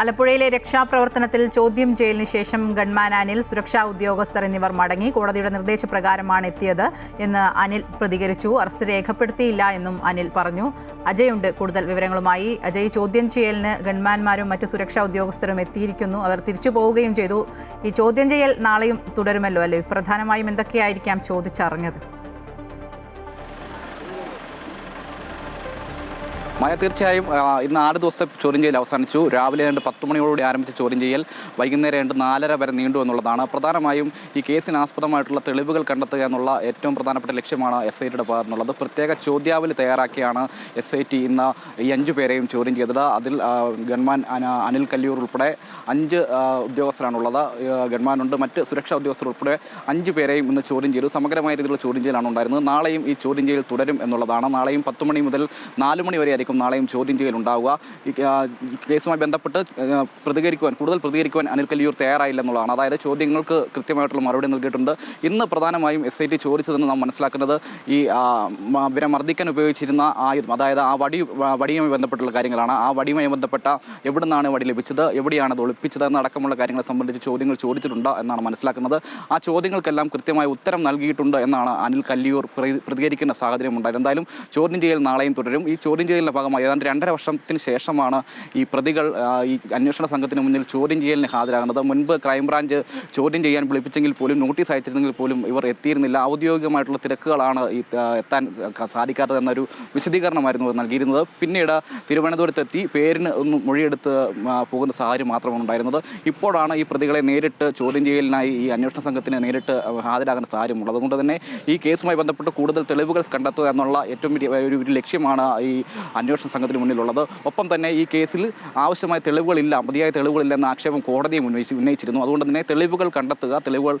ആലപ്പുഴയിലെ രക്ഷാപ്രവർത്തനത്തിൽ ചോദ്യം ചെയ്യലിന് ശേഷം ഗൺമാൻ അനിൽ, സുരക്ഷാ ഉദ്യോഗസ്ഥർ എന്നിവർ മടങ്ങി. കോടതിയുടെ നിർദ്ദേശപ്രകാരമാണ് എത്തിയത് എന്ന് അനിൽ പ്രതികരിച്ചു. അറസ്റ്റ് രേഖപ്പെടുത്തിയില്ല എന്നും അനിൽ പറഞ്ഞു. അജയുണ്ട് കൂടുതൽ വിവരങ്ങളുമായി. അജയ്, ചോദ്യം ചെയ്യലിന് ഗൺമാന്മാരും മറ്റു സുരക്ഷാ ഉദ്യോഗസ്ഥരും എത്തിയിരിക്കുന്നു. അവർ തിരിച്ചു പോവുകയും ചെയ്തു. ഈ ചോദ്യം ചെയ്യൽ നാളെയും തുടരുമല്ലോ അല്ലേ? പ്രധാനമായും എന്തൊക്കെയായിരിക്കാം ചോദിച്ചറിഞ്ഞത്? തീർച്ചയായും ഇന്ന് 6 ദിവസത്തെ ചോദ്യം ചെയ്യൽ അവസാനിച്ചു. രാവിലെ 10 മണിയോടുകൂടി ആരംഭിച്ച ചോദ്യം ചെയ്യൽ വൈകുന്നേരം 4:30 വരെ നീണ്ടു എന്നുള്ളതാണ്. പ്രധാനമായും ഈ കേസിന് ആസ്പദമായിട്ടുള്ള തെളിവുകൾ കണ്ടെത്തുക എന്നുള്ള ഏറ്റവും പ്രധാനപ്പെട്ട ലക്ഷ്യമാണ് SITയുടെ ഭാഗത്തുനിന്നുള്ളത്. പ്രത്യേക ചോദ്യാവലി തയ്യാറാക്കിയാണ് SIT ഇന്ന് ഈ 5 പേരെയും ചോദ്യം ചെയ്തത്. അതിൽ ഗൺമാൻ അനിൽ കല്ലിയൂർ ഉൾപ്പെടെ 5 ഉദ്യോഗസ്ഥരാണുള്ളത്. ഗൺമാനുണ്ട്, മറ്റ് സുരക്ഷാ ഉദ്യോഗസ്ഥർ ഉൾപ്പെടെ 5 പേരെയും ഇന്ന് ചോദ്യം ചെയ്തു. സമഗ്രമായ രീതിയിലുള്ള ചോദ്യം ചെയ്യലാണ് ഉണ്ടായിരുന്നത്. നാളെയും ഈ ചോദ്യം ചെയ്യൽ തുടരും എന്നുള്ളതാണ്. നാളെയും 10 മണി മുതൽ 4 മണി വരെ നാളെയും ചോദ്യം ചെയ്യൽ ഉണ്ടാവുക. ഈ കേസുമായി ബന്ധപ്പെട്ട് കൂടുതൽ പ്രതികരിക്കുവാൻ അനിൽ കല്ലിയൂർ തയ്യാറായില്ല എന്നുള്ളതാണ്. അതായത് ചോദ്യങ്ങൾക്ക് കൃത്യമായിട്ടുള്ള മറുപടി നൽകിയിട്ടുണ്ട്. ഇന്ന് പ്രധാനമായും SIT ചോദിച്ചതെന്ന് നാം മനസ്സിലാക്കുന്നത് ഈ ഇവരെ മർദ്ദിക്കാൻ ഉപയോഗിച്ചിരുന്ന ആയുധം, അതായത് ആ വടിയുമായി ബന്ധപ്പെട്ടുള്ള കാര്യങ്ങളാണ്. ആ വടിയുമായി ബന്ധപ്പെട്ട എവിടെ നിന്നാണ് വടി ലഭിച്ചത്, എവിടെയാണ് അത് ഒളിപ്പിച്ചത് എന്നടക്കമുള്ള കാര്യങ്ങളെ സംബന്ധിച്ച് ചോദ്യങ്ങൾ ചോദിച്ചിട്ടുണ്ട് എന്നാണ് മനസ്സിലാക്കുന്നത്. ആ ചോദ്യങ്ങൾക്കെല്ലാം കൃത്യമായ ഉത്തരം നൽകിയിട്ടുണ്ട് എന്നാണ് അനിൽ കല്ലിയൂർ പ്രതികരിക്കുന്ന സാഹചര്യം ഉണ്ടായത്. എന്തായാലും ചോദ്യം ചെയ്യൽ നാളെയും തുടരും. ഈ ചോദ്യം ചെയ്യലിന്റെ ഭാഗമായി ഏതാണ്ട് 2.5 വർഷത്തിന് ശേഷമാണ് ഈ പ്രതികൾ ഈ അന്വേഷണ സംഘത്തിന് മുന്നിൽ ചോദ്യം ചെയ്യലിന് ഹാജരാകുന്നത്. മുൻപ് ക്രൈംബ്രാഞ്ച് ചോദ്യം ചെയ്യാൻ വിളിപ്പിച്ചെങ്കിൽ പോലും, നോട്ടീസ് അയച്ചിരുന്നെങ്കിൽ പോലും ഇവർ എത്തിയിരുന്നില്ല. ഔദ്യോഗികമായിട്ടുള്ള തിരക്കുകളാണ് ഈ എത്താൻ സാധിക്കാത്തതെന്നൊരു വിശദീകരണമായിരുന്നു നൽകിയിരുന്നത്. പിന്നീട് തിരുവനന്തപുരത്തെത്തി പേരിന് ഒന്ന് മൊഴിയെടുത്ത് പോകുന്ന സാഹചര്യം മാത്രമാണ് ഉണ്ടായിരുന്നത്. ഇപ്പോഴാണ് ഈ പ്രതികളെ നേരിട്ട് ചോദ്യം ചെയ്യലിനായി ഈ അന്വേഷണ സംഘത്തിന് നേരിട്ട് ഹാജരാകുന്ന സാഹചര്യമുള്ളത്. അതുകൊണ്ട് തന്നെ ഈ കേസുമായി ബന്ധപ്പെട്ട് കൂടുതൽ തെളിവുകൾ കണ്ടെത്തുക എന്നുള്ള ഏറ്റവും വലിയ ഒരു ലക്ഷ്യമാണ് ഈ അന്വേഷണ സംഘത്തിന് മുന്നിലുള്ളത്. ഒപ്പം തന്നെ ഈ കേസിൽ ആവശ്യമായ തെളിവുകളില്ല, മതിയായ തെളിവുകളില്ല എന്ന ആക്ഷേപം കോടതിയും ഉന്നയിച്ചിരുന്നു. അതുകൊണ്ട് തന്നെ തെളിവുകൾ കണ്ടെത്തുക, തെളിവുകൾ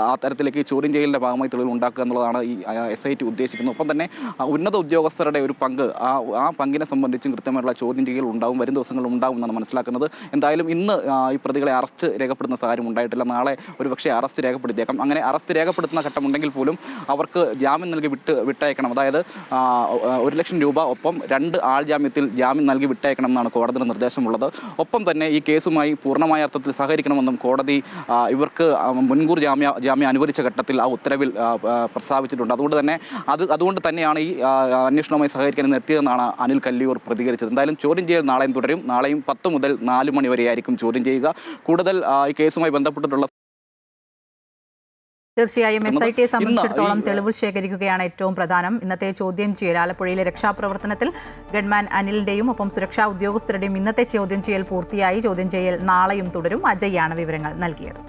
ആ തരത്തിലേക്ക് ചോദ്യം ചെയ്യലിൻ്റെ ഭാഗമായി തെളിവുകൾ ഉണ്ടാക്കുക എന്നുള്ളതാണ് ഈ SIT ഉദ്ദേശിക്കുന്നത്. ഒപ്പം തന്നെ ഉന്നത ഉദ്യോഗസ്ഥരുടെ ഒരു പങ്ക്, ആ പങ്കിനെ സംബന്ധിച്ചും കൃത്യമായിട്ടുള്ള ചോദ്യം ചെയ്യൽ ഉണ്ടാവും, വരും ദിവസങ്ങളിൽ ഉണ്ടാവും എന്നാണ് മനസ്സിലാക്കുന്നത്. എന്തായാലും ഇന്ന് ഈ പ്രതികളെ അറസ്റ്റ് രേഖപ്പെടുത്തുന്ന സാഹചര്യം ഉണ്ടായിട്ടില്ല. നാളെ ഒരുപക്ഷെ അറസ്റ്റ് രേഖപ്പെടുത്തിയേക്കാം. അങ്ങനെ അറസ്റ്റ് രേഖപ്പെടുത്തുന്ന ഘട്ടമുണ്ടെങ്കിൽ പോലും അവർക്ക് ജാമ്യം നൽകി വിട്ടയക്കണം. അതായത് 1 ലക്ഷം രൂപ, ഒപ്പം 2 ആൾ ജാമ്യം നൽകി വിട്ടയക്കണം എന്നാണ് കോടതിയുടെ നിർദ്ദേശമുള്ളത്. ഒപ്പം തന്നെ ഈ കേസുമായി പൂർണ്ണമായ അർത്ഥത്തിൽ സഹകരിക്കണമെന്നും കോടതി ഇവർക്ക് മുൻകൂർ ജാമ്യം അനുവദിച്ച ഘട്ടത്തിൽ ആ ഉത്തരവിൽ പ്രസ്താവിച്ചിട്ടുണ്ട്. അതുകൊണ്ട് തന്നെയാണ് ഈ അന്വേഷണവുമായി സഹകരിക്കാൻ എത്തിയതെന്നാണ് അനിൽ കല്ലിയൂർ പ്രതികരിച്ചത്. എന്തായാലും ചോദ്യം ചെയ്യൽ നാളെയും തുടരും. നാളെയും 10 മുതൽ 4 മണി വരെയായിരിക്കും ചോദ്യം ചെയ്യുക. കൂടുതൽ ഈ കേസുമായി ബന്ധപ്പെട്ടിട്ടുള്ള തീർച്ചയായും SITയെ സംബന്ധിച്ചിടത്തോളം തെളിവ് ശേഖരിക്കുകയാണ് ഏറ്റവും പ്രധാനം. ഇന്നത്തെ ചോദ്യം ചെയ്യൽ ആലപ്പുഴയിലെ രക്ഷാപ്രവർത്തനത്തിൽ ഗൺമാൻ അനിലിന്റെയും ഒപ്പം സുരക്ഷാ ഉദ്യോഗസ്ഥരുടെയും ഇന്നത്തെ ചോദ്യം ചെയ്യൽ പൂർത്തിയായി. ചോദ്യം ചെയ്യൽ നാളെയും തുടരും. അജയ്യാണ് വിവരങ്ങൾ നൽകിയത്.